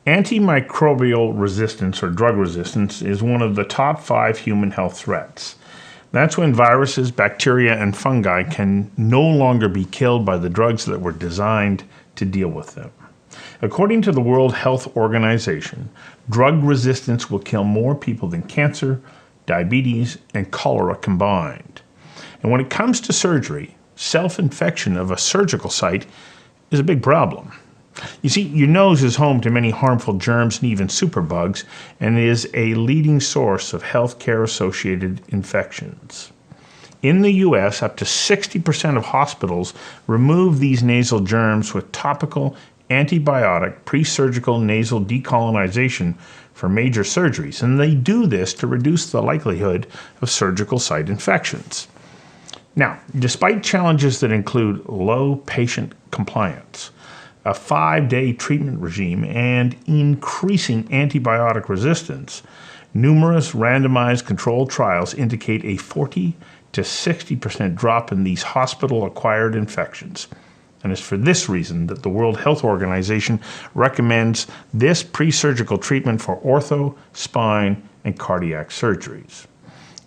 Antimicrobial resistance, or drug resistance, is one of the top 5 human health threats. That's when viruses, bacteria, and fungi can no longer be killed by the drugs that were designed to deal with them. According to the World Health Organization, drug resistance will kill more people than cancer, diabetes, and cholera combined. And when it comes to surgery, self-infection of a surgical site is a big problem. You see, your nose is home to many harmful germs and even superbugs, and is a leading source of healthcare-associated infections. In the U.S., up to 60% of hospitals remove these nasal germs with topical antibiotic pre-surgical nasal decolonization for major surgeries, and they do this to reduce the likelihood of surgical site infections. Now, despite challenges that include low patient compliance, a 5-day treatment regime, and increasing antibiotic resistance, numerous randomized controlled trials indicate a 40 to 60% drop in these hospital-acquired infections. And it's for this reason that the World Health Organization recommends this pre-surgical treatment for ortho, spine, and cardiac surgeries.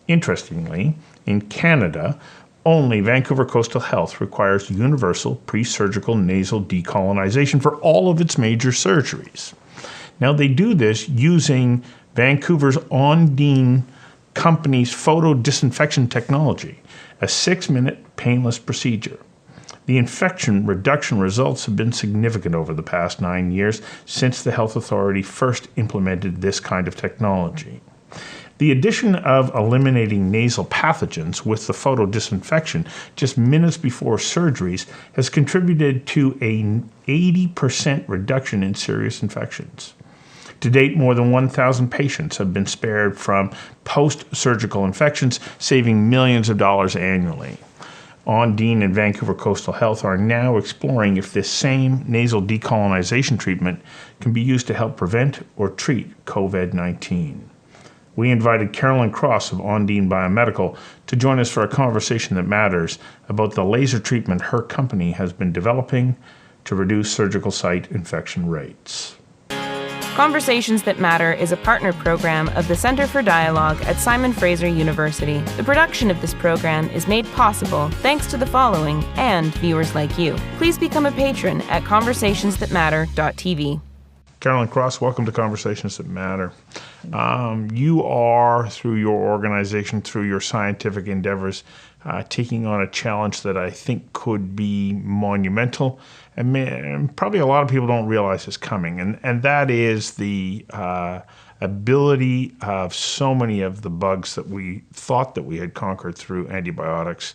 Interestingly, in Canada, only Vancouver Coastal Health requires universal pre-surgical nasal decolonization for all of its major surgeries. Now, they do this using Vancouver's Ondine company's photo disinfection technology, a 6-minute painless procedure. The infection reduction results have been significant over the past 9 years since the health authority first implemented this kind of technology. The addition of eliminating nasal pathogens with the photo disinfection just minutes before surgeries has contributed to an 80% reduction in serious infections. To date, more than 1,000 patients have been spared from post-surgical infections, saving millions of dollars annually. Ondine and Vancouver Coastal Health are now exploring if this same nasal decolonization treatment can be used to help prevent or treat COVID-19. We invited Carolyn of Ondine Biomedical to join us for a conversation that matters about the laser treatment her company has been developing to reduce surgical site infection rates. Conversations That Matter is a partner program of the Center for Dialogue at Simon Fraser University. The production of this program is made possible thanks to the following and viewers like you. Please become a patron at conversationsthatmatter.tv. Carolyn Cross, welcome to Conversations That Matter. You are, through your organization, through your scientific endeavors, taking on a challenge that I think could be monumental, and probably a lot of people don't realize is coming, and that is the ability of so many of the bugs that we thought that we had conquered through antibiotics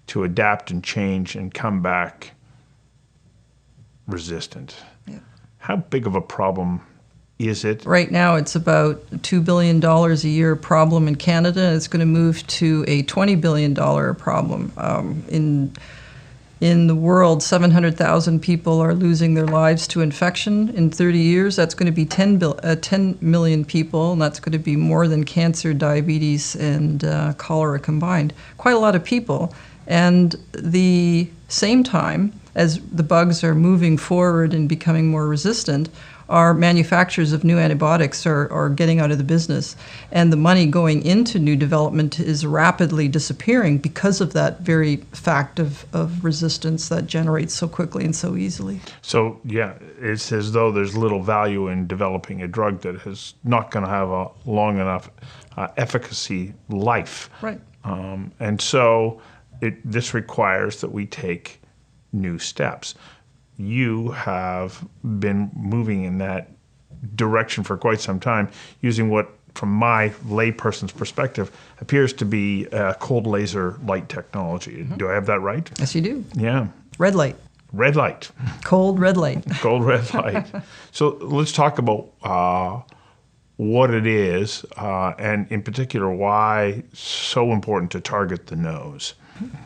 to adapt and change and come back resistant. Yeah. How big of a problem is it? Right now, it's about $2 billion a year problem in Canada. It's going to move to a $20 billion problem. In the world, 700,000 people are losing their lives to infection. In 30 years, that's going to be 10 million people, and that's going to be more than cancer, diabetes, and cholera combined. Quite a lot of people. And the same time, as the bugs are moving forward and becoming more resistant, our manufacturers of new antibiotics are getting out of the business. And the money going into new development is rapidly disappearing because of that very fact of resistance that generates so quickly and so easily. So, yeah, it's as though there's little value in developing a drug that is not going to have a long enough efficacy life. Right. And so this requires that we take new steps. You have been moving in that direction for quite some time, using what, from my layperson's perspective, appears to be cold laser light technology. Mm-hmm. Do I have that right? Yes, you do. Yeah. Red light. Red light. Cold red light. Cold red light. So let's talk about what it is, and in particular, why it's so important to target the nose.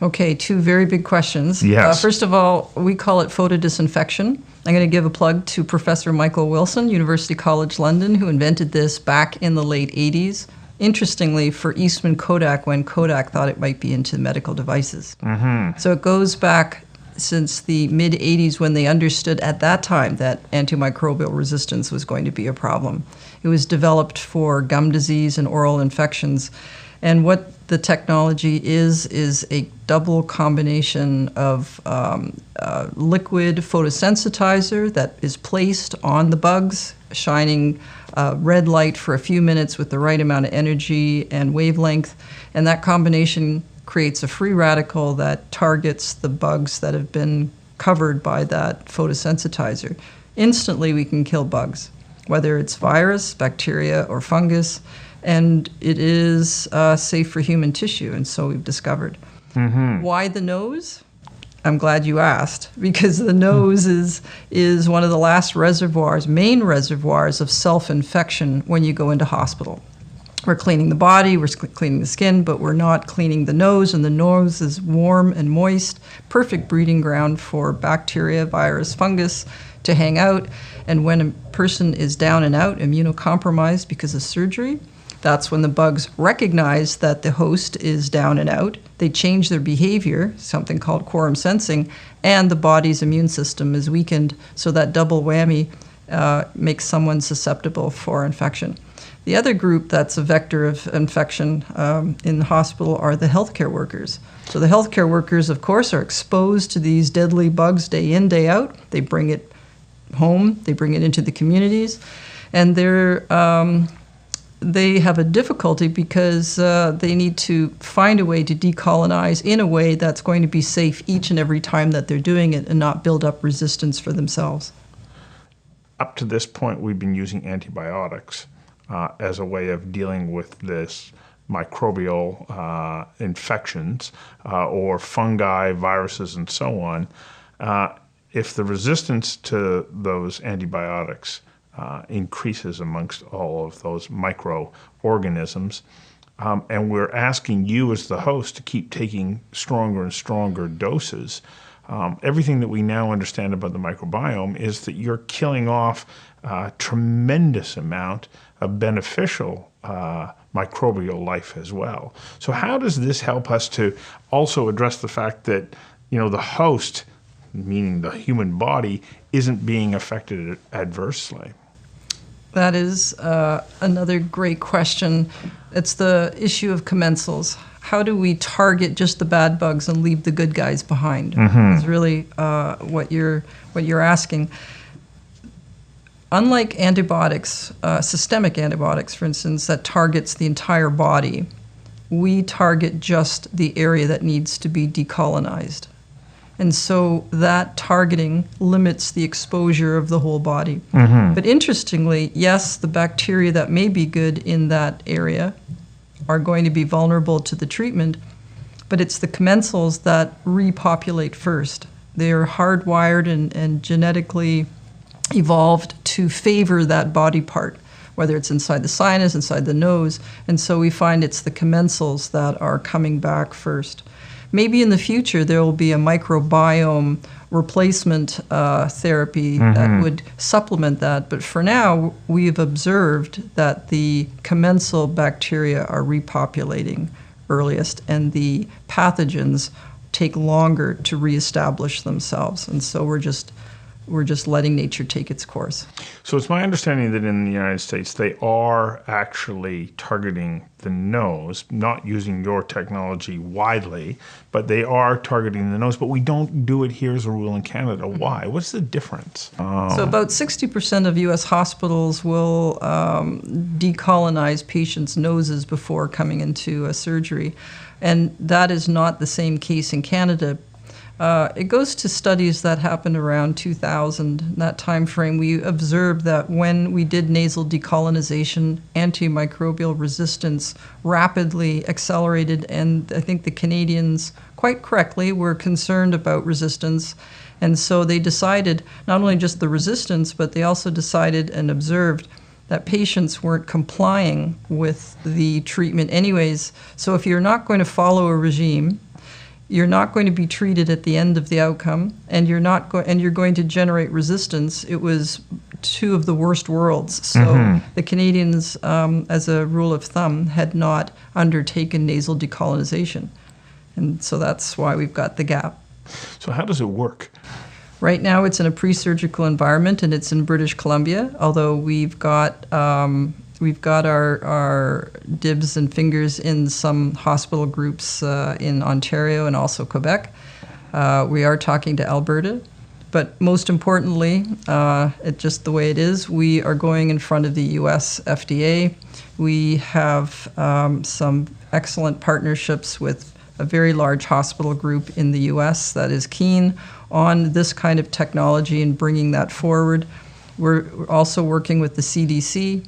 Okay, 2 very big questions. Yes. First of all, we call it photodisinfection. I'm going to give a plug to Professor Michael Wilson, University College London, who invented this back in the late 80s. Interestingly, for Eastman Kodak, when Kodak thought it might be into medical devices. Mm-hmm. So it goes back since the mid-'80s, when they understood at that time that antimicrobial resistance was going to be a problem. It was developed for gum disease and oral infections. And what the technology is a double combination of liquid photosensitizer that is placed on the bugs, shining red light for a few minutes with the right amount of energy and wavelength. And that combination creates a free radical that targets the bugs that have been covered by that photosensitizer. Instantly, we can kill bugs, whether it's virus, bacteria, or fungus. And it is safe for human tissue, and so we've discovered. Why the nose? I'm glad you asked, because the nose is one of the last main reservoirs of self-infection when you go into hospital. We're cleaning the body, we're cleaning the skin, but we're not cleaning the nose, and the nose is warm and moist, perfect breeding ground for bacteria, virus, fungus to hang out. And when a person is down and out, immunocompromised because of surgery, that's when the bugs recognize that the host is down and out. They change their behavior, something called quorum sensing, and the body's immune system is weakened, so that double whammy makes someone susceptible for infection. The other group that's a vector of infection in the hospital are the healthcare workers. So the healthcare workers, of course, are exposed to these deadly bugs day in, day out. They bring it home, they bring it into the communities, and they have a difficulty because they need to find a way to decolonize in a way that's going to be safe each and every time that they're doing it and not build up resistance for themselves. Up to this point, we've been using antibiotics as a way of dealing with this microbial infections or fungi, viruses, and so on. If the resistance to those antibiotics increases amongst all of those microorganisms, and we're asking you as the host to keep taking stronger and stronger doses. Everything that we now understand about the microbiome is that you're killing off a tremendous amount of beneficial microbial life as well. So how does this help us to also address the fact that, the host, meaning the human body, isn't being affected adversely? That is another great question. It's the issue of commensals. How do we target just the bad bugs and leave the good guys behind? Is really what you're asking. Unlike antibiotics, systemic antibiotics, for instance, that targets the entire body, we target just the area that needs to be decolonized. And so that targeting limits the exposure of the whole body. But interestingly, yes, the bacteria that may be good in that area are going to be vulnerable to the treatment, but it's the commensals that repopulate first. They are hardwired and genetically evolved to favor that body part, whether it's inside the sinus, inside the nose, and so we find it's the commensals that are coming back first. Maybe in the future there will be a microbiome replacement therapy that would supplement that, but for now we've observed that the commensal bacteria are repopulating earliest and the pathogens take longer to reestablish themselves, and so we're just letting nature take its course. So it's my understanding that in the United States they are actually targeting the nose, not using your technology widely, but they are targeting the nose, but we don't do it here as a rule in Canada. Why? What's the difference? So about 60% of U.S. hospitals will decolonize patients' noses before coming into a surgery, and that is not the same case in Canada. It goes to studies that happened around 2000. In that time frame, we observed that when we did nasal decolonization, antimicrobial resistance rapidly accelerated, and I think the Canadians, quite correctly, were concerned about resistance. And so they decided not only just the resistance, but they also decided and observed that patients weren't complying with the treatment anyways. So if you're not going to follow a regime, you're not going to be treated at the end of the outcome, and you're going to generate resistance. It was two of the worst worlds. So the Canadians, as a rule of thumb, had not undertaken nasal decolonization, and so that's why we've got the gap. So how does it work? Right now, it's in a pre-surgical environment, and it's in British Columbia. Although we've got our dibs and fingers in some hospital groups in Ontario and also Quebec. We are talking to Alberta. But most importantly, just the way it is, we are going in front of the U.S. FDA. We have some excellent partnerships with a very large hospital group in the U.S. that is keen on this kind of technology and bringing that forward. We're also working with the CDC,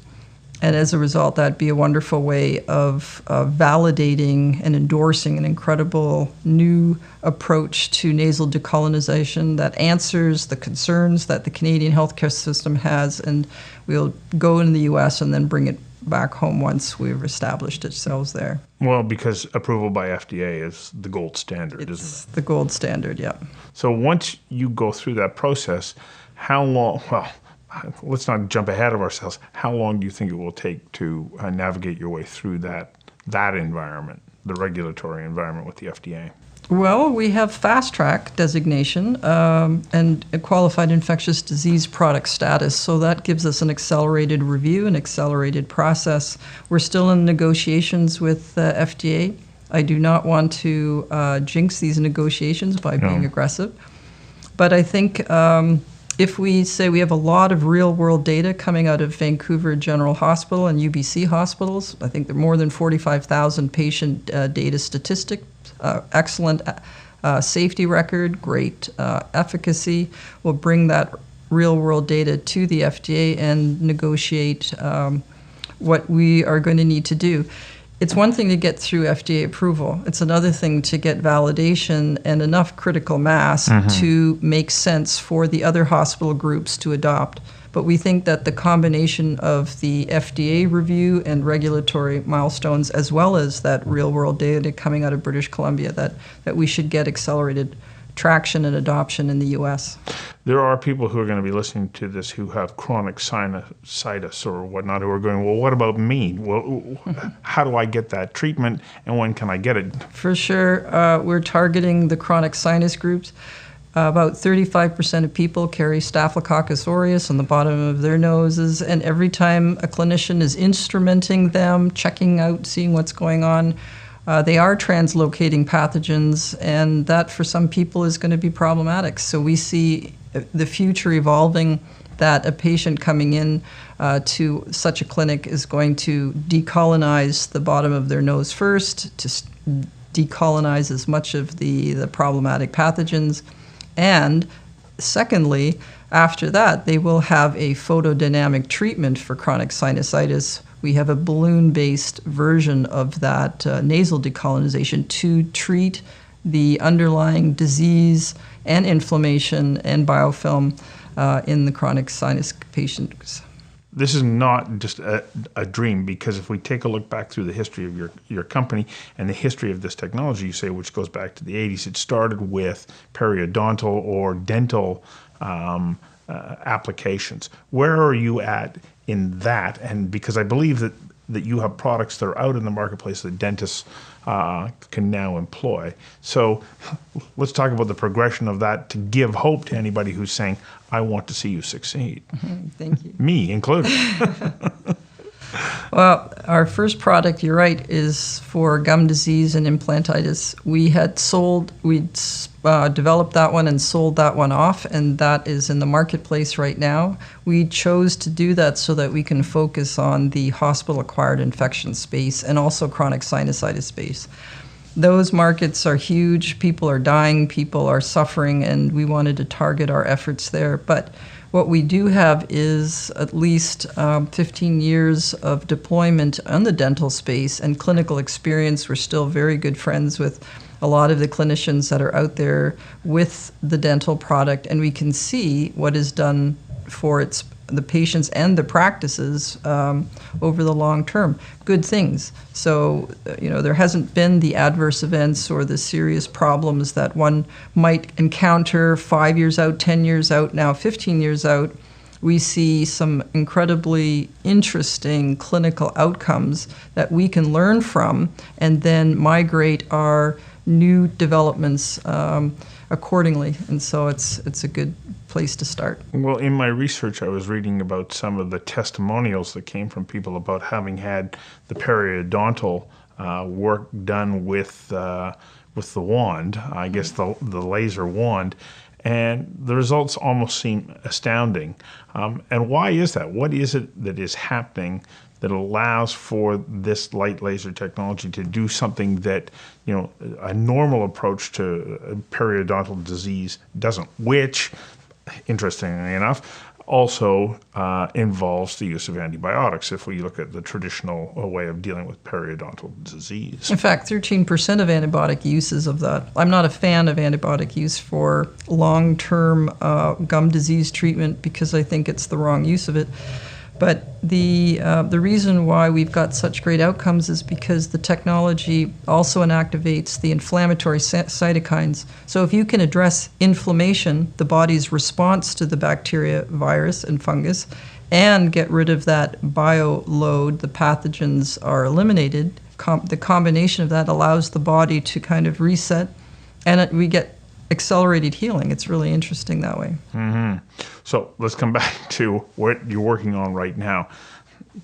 and as a result, that'd be a wonderful way of validating and endorsing an incredible new approach to nasal decolonization that answers the concerns that the Canadian healthcare system has, and we'll go in the U.S. and then bring it back home once we've established ourselves there. Well, because approval by FDA is the gold standard, isn't it? It's the gold standard, yeah. So once you go through that process, how long, well, let's not jump ahead of ourselves. How long do you think it will take to navigate your way through that environment, the regulatory environment with the FDA? Well, we have fast track designation and a qualified infectious disease product status, so that gives us an accelerated review, an accelerated process. We're still in negotiations with FDA. I do not want to jinx these negotiations by being aggressive, but I think if we say we have a lot of real-world data coming out of Vancouver General Hospital and UBC hospitals, I think there are more than 45,000 patient data statistics, excellent safety record, great efficacy. We'll bring that real-world data to the FDA and negotiate what we are going to need to do. It's one thing to get through FDA approval. It's another thing to get validation and enough critical mass to make sense for the other hospital groups to adopt. But we think that the combination of the FDA review and regulatory milestones, as well as that real-world data coming out of British Columbia, that we should get accelerated traction and adoption in the U.S. There are people who are going to be listening to this who have chronic sinusitis or whatnot who are going, well, what about me? Well, how do I get that treatment and when can I get it? For sure, we're targeting the chronic sinus groups. About 35% of people carry Staphylococcus aureus on the bottom of their noses, and every time a clinician is instrumenting them, checking out, seeing what's going on, they are translocating pathogens, and that for some people is going to be problematic. So we see the future evolving that a patient coming in to such a clinic is going to decolonize the bottom of their nose first, to decolonize as much of the problematic pathogens. And secondly, after that, they will have a photodynamic treatment for chronic sinusitis. We have a balloon-based version of that nasal decolonization to treat the underlying disease and inflammation and biofilm in the chronic sinus patients. This is not just a dream, because if we take a look back through the history of your company and the history of this technology, you say, which goes back to the 80s, it started with periodontal or dental applications. Where are you at in that? And because I believe that you have products that are out in the marketplace that dentists can now employ. So let's talk about the progression of that to give hope to anybody who's saying, I want to see you succeed. Thank you. Me included. Well, our first product, you're right, is for gum disease and implantitis. We developed that one and sold that one off, and that is in the marketplace right now. We chose to do that so that we can focus on the hospital-acquired infection space and also chronic sinusitis space. Those markets are huge. People are dying, people are suffering, and we wanted to target our efforts there. But what we do have is at least 15 years of deployment on the dental space and clinical experience. We're still very good friends with a lot of the clinicians that are out there with the dental product, and we can see what is done for the patients and the practices over the long term. Good things. So, there hasn't been the adverse events or the serious problems that one might encounter 5 years out, 10 years out, now 15 years out we see some incredibly interesting clinical outcomes that we can learn from and then migrate our new developments accordingly. And so it's a good place to start. Well, in my research, I was reading about some of the testimonials that came from people about having had the periodontal work done with the wand, I guess the laser wand, and the results almost seem astounding. And why is that? What is it that is happening that allows for this light laser technology to do something that, a normal approach to periodontal disease doesn't, which, interestingly enough, also involves the use of antibiotics if we look at the traditional way of dealing with periodontal disease. In fact, 13% of antibiotic uses of that. I'm not a fan of antibiotic use for long-term gum disease treatment because I think it's the wrong use of it. But the reason why we've got such great outcomes is because the technology also inactivates the inflammatory cytokines. So if you can address inflammation, the body's response to the bacteria, virus, and fungus, and get rid of that bio load, the pathogens are eliminated, the combination of that allows the body to kind of reset, and we get accelerated healing. It's really interesting that way. Mm-hmm. So let's come back to what you're working on right now.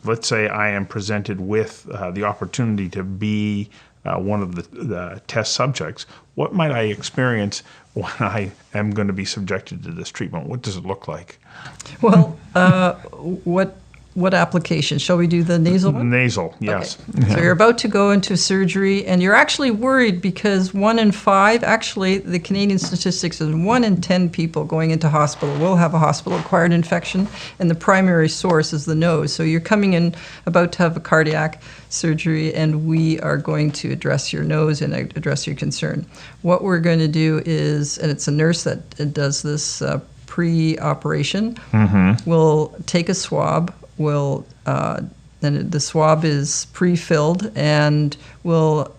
Let's say I am presented with the opportunity to be one of the test subjects. What might I experience when I am going to be subjected to this treatment? What does it look like? Well, what application? Shall we do the nasal one? Nasal, yes. Okay. So you're about to go into surgery, and you're actually worried because 1 in 5, actually the Canadian statistics is 1 in 10 people going into hospital will have a hospital-acquired infection, and the primary source is the nose. So you're coming in about to have a cardiac surgery, and we are going to address your nose and address your concern. What we're going to do is, and it's a nurse that does this pre-operation, we'll take a swab. Then the swab is pre-filled, and we'll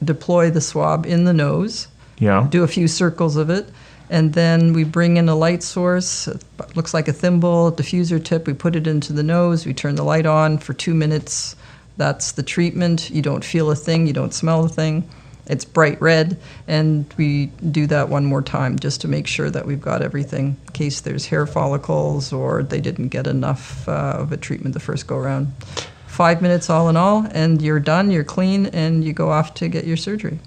deploy the swab in the nose, do a few circles of it, and then we bring in a light source. It looks like a thimble, diffuser tip. We put it into the nose. We turn the light on for 2 minutes. That's the treatment. You don't feel a thing. You don't smell a thing. It's bright red, and we do that one more time just to make sure that we've got everything in case there's hair follicles or they didn't get enough of a treatment the first go-around. 5 minutes all in all, and you're done, you're clean, and you go off to get your surgery.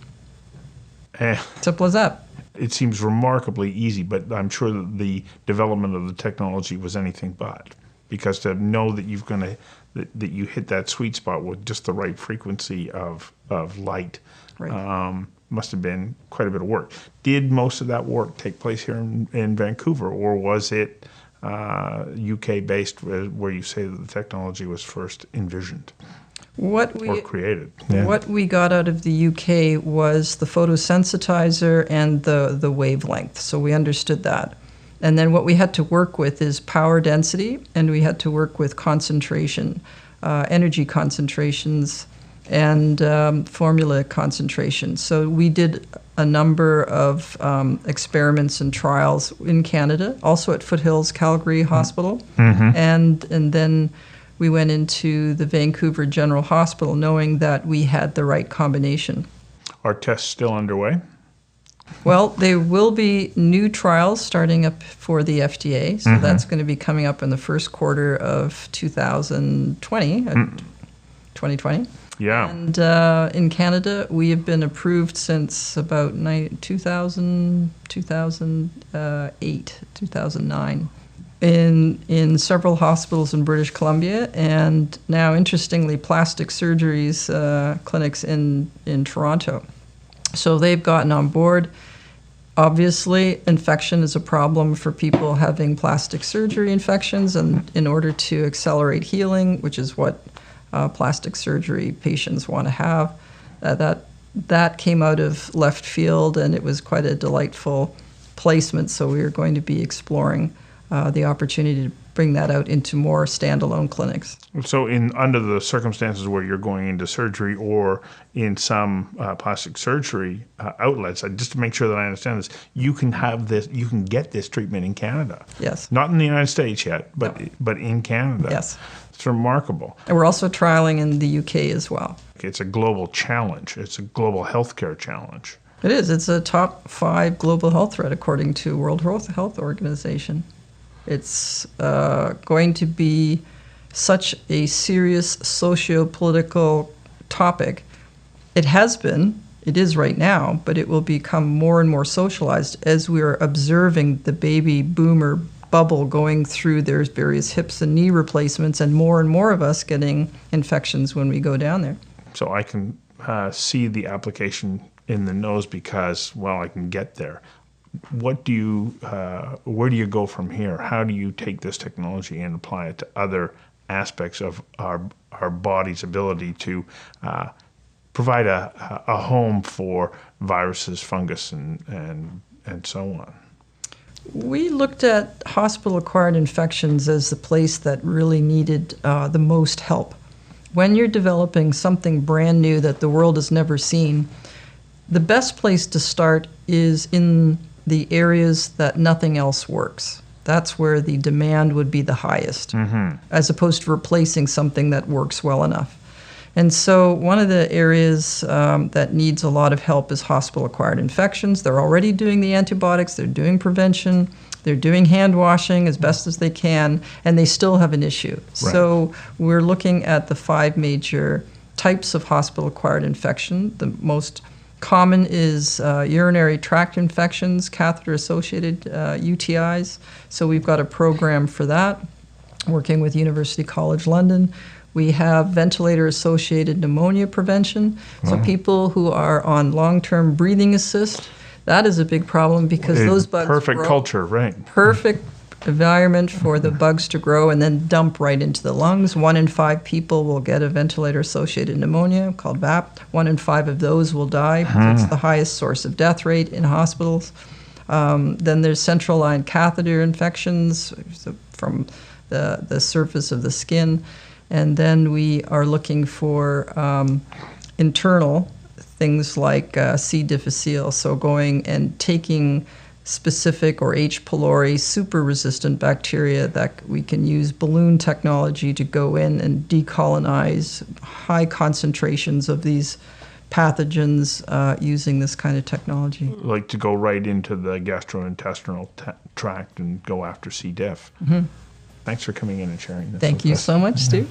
Simple as that. It seems remarkably easy, but I'm sure that the development of the technology was anything but. Because to know that that you hit that sweet spot with just the right frequency of light, right, must have been quite a bit of work. Did most of that work take place here in Vancouver, or was it UK-based, where you say that the technology was first envisioned or created? Yeah. What we got out of the UK was the photosensitizer and the wavelength, so we understood that. And then what we had to work with is power density, and we had to work with concentration, energy concentrations, and formula concentration. So we did a number of experiments and trials in Canada, also at Foothills Calgary Hospital, and then we went into the Vancouver General Hospital knowing that we had the right combination. Are tests still underway? Well, there will be new trials starting up for the FDA, so that's going to be coming up in the first quarter of 2020. Yeah. And in Canada, we have been approved since about 2008, 2009, in several hospitals in British Columbia, and now, interestingly, plastic surgeries clinics in Toronto. So they've gotten on board. Obviously, infection is a problem for people having plastic surgery infections, and in order to accelerate healing, which is what plastic surgery patients want to have, that came out of left field, and it was quite a delightful placement. So we are going to be exploring the opportunity bring that out into more standalone clinics. So under the circumstances where you're going into surgery or in some plastic surgery outlets, just to make sure that I understand this, you can get this treatment in Canada. Yes. Not in the United States yet, but in Canada. Yes. It's remarkable. And we're also trialing in the UK as well. It's a global challenge. It's a global healthcare challenge. It is. It's a top 5 global health threat according to World Health Organization. It's going to be such a serious socio-political topic. It has been, it is right now, but it will become more and more socialized as we are observing the baby boomer bubble going through their various hips and knee replacements, and more of us getting infections when we go down there. So I can see the application in the nose because, well, I can get there. Where do you go from here? How do you take this technology and apply it to other aspects of our body's ability to provide a home for viruses, fungus, and so on? We looked at hospital-acquired infections as the place that really needed the most help. When you're developing something brand new that the world has never seen, the best place to start is in the areas that nothing else works. That's where the demand would be the highest, as opposed to replacing something that works well enough. And so one of the areas that needs a lot of help is hospital-acquired infections. They're already doing the antibiotics, they're doing prevention, they're doing hand washing as best as they can, and they still have an issue. Right. So we're looking at the 5 major types of hospital-acquired infection. The most common is urinary tract infections, catheter-associated UTIs. So we've got a program for that, working with University College London. We have ventilator-associated pneumonia prevention. So people who are on long-term breathing assist, that is a big problem because those bugs perfect grow. Culture, right. Perfect environment for the bugs to grow and then dump right into the lungs. 1 in 5 people will get a ventilator-associated pneumonia called VAP. 1 in 5 of those will die. It's the highest source of death rate in hospitals. Then there's central line catheter infections from the surface of the skin. And then we are looking for internal things like C. difficile, so going and taking specific or H. pylori super-resistant bacteria that we can use balloon technology to go in and decolonize high concentrations of these pathogens using this kind of technology. Like to go right into the gastrointestinal tract and go after C. diff. Thanks for coming in and sharing this. Thank you so much, Stu.